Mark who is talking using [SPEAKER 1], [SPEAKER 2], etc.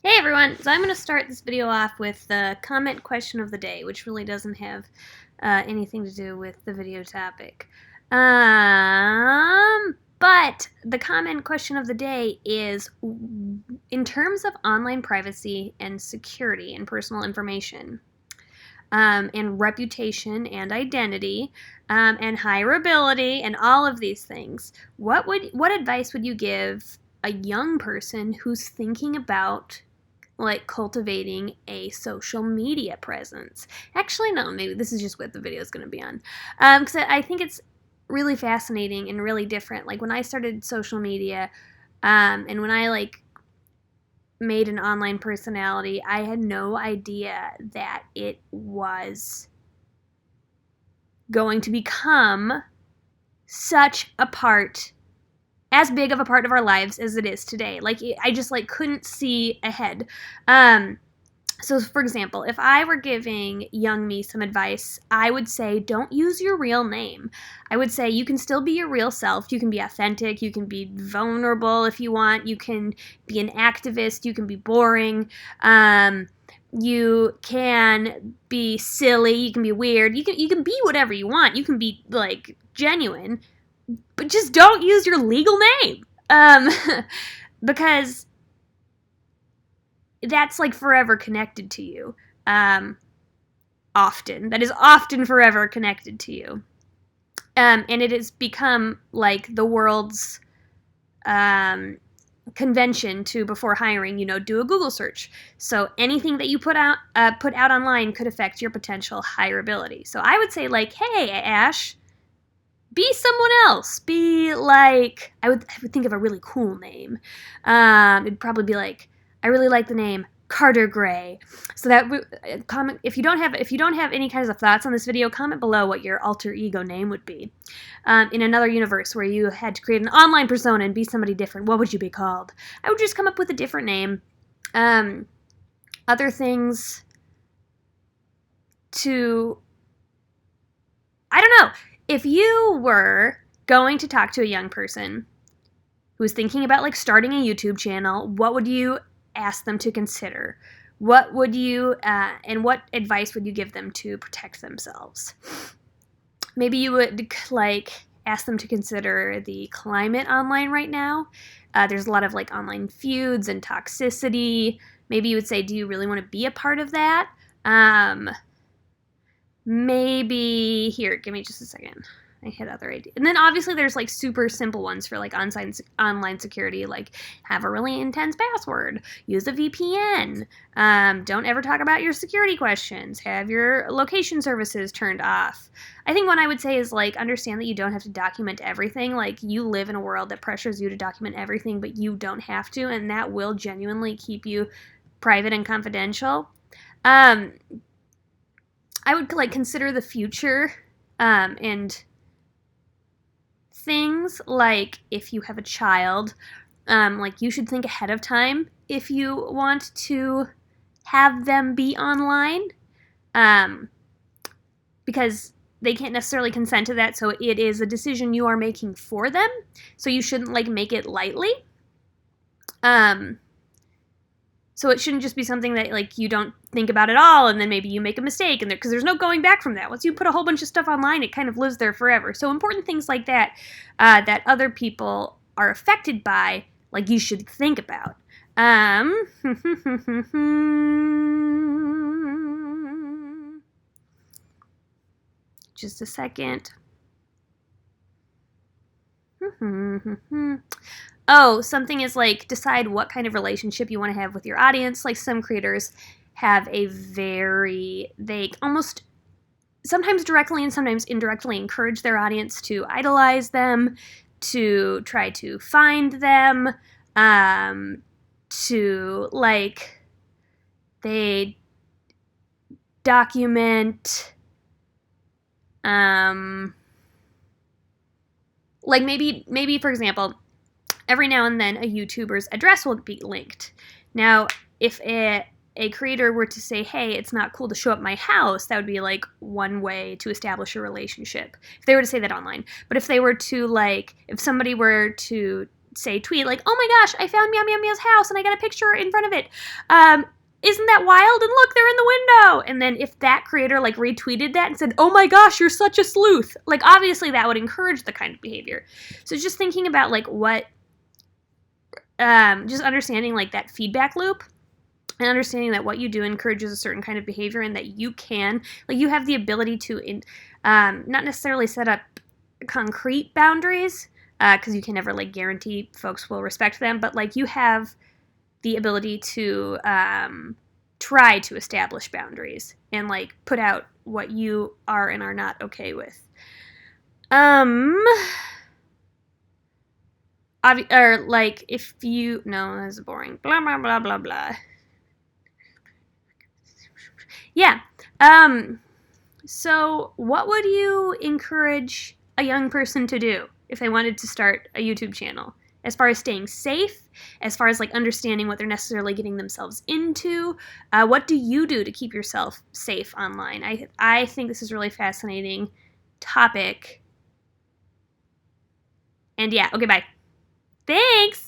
[SPEAKER 1] Hey everyone! So I'm going to start this video off with the comment question of the day, which really doesn't have anything to do with the video topic. But the comment question of the day is, in terms of online privacy and security and personal information, and reputation and identity, and hireability and all of these things, what advice would you give a young person who's thinking about cultivating a social media presence? Actually, no, maybe this is just what the video is going to be on. Because I think it's really fascinating and really different. Like when I started social media, and when I made an online personality, I had no idea that it was going to become such a part, as big of a part of our lives as it is today. I just couldn't see ahead. So for example, if I were giving young me some advice, I would say don't use your real name. I would say you can still be your real self. You can be authentic. You can be vulnerable if you want. You can be an activist. You can be boring. You can be silly. You can be weird. You can be whatever you want. You can be genuine. But just don't use your legal name, because that's forever connected to you. Often, that is often forever connected to you, and it has become the world's convention to, before hiring, do a Google search. So anything that you put out online could affect your potential hireability. So I would say hey, Ash, be someone else. Be I would think of a really cool name. It'd probably be I really like the name Carter Gray. So that comment, if you don't have any kinds of thoughts on this video, comment below what your alter ego name would be. In another universe where you had to create an online persona and be somebody different, what would you be called? I would just come up with a different name. Other things to, I don't know. If you were going to talk to a young person who's thinking about starting a YouTube channel, what would you ask them to consider? What would you, and what advice would you give them to protect themselves? Maybe you would ask them to consider the climate online right now. There's a lot of online feuds and toxicity. Maybe you would say, do you really want to be a part of that? Maybe, here, give me just a second. I had other ideas. And then obviously there's super simple ones for online security, have a really intense password, use a VPN, don't ever talk about your security questions, have your location services turned off. I think one I would say is understand that you don't have to document everything. You live in a world that pressures you to document everything, but you don't have to, and that will genuinely keep you private and confidential. I would consider the future, and things if you have a child, you should think ahead of time if you want to have them be online, because they can't necessarily consent to that, so it is a decision you are making for them, so you shouldn't make it lightly. So it shouldn't just be something that you don't think about at all, and then maybe you make a mistake, and because there's no going back from that. Once you put a whole bunch of stuff online, it kind of lives there forever. So important things like that, that other people are affected by, you should think about. Just a second. Oh, something is decide what kind of relationship you want to have with your audience. Some creators have they almost sometimes directly and sometimes indirectly encourage their audience to idolize them, to try to find them, to they document, maybe for example, every now and then a YouTuber's address will be linked. Now, if a creator were to say, hey, it's not cool to show up my house, that would be one way to establish a relationship. If they were to say that online. But if they were to if somebody were to say tweet like, oh my gosh, I found Meow Meow Meow's house and I got a picture in front of it. Isn't that wild? And look, they're in the window. And then if that creator like retweeted that and said, oh my gosh, you're such a sleuth, like obviously that would encourage the kind of behavior. So just thinking about like what, just understanding like that feedback loop and understanding that what you do encourages a certain kind of behavior and that you can, like you have the ability to not necessarily set up concrete boundaries, because you can never like guarantee folks will respect them, but like you have the ability to try to establish boundaries and like put out what you are and are not okay with. Or like if you, no, that's boring. Blah blah blah blah blah. Yeah. So what would you encourage a young person to do if they wanted to start a YouTube channel? As far as staying safe, as far as like understanding what they're necessarily getting themselves into, what do you do to keep yourself safe online? I think this is a really fascinating topic. And yeah, okay, bye. Thanks!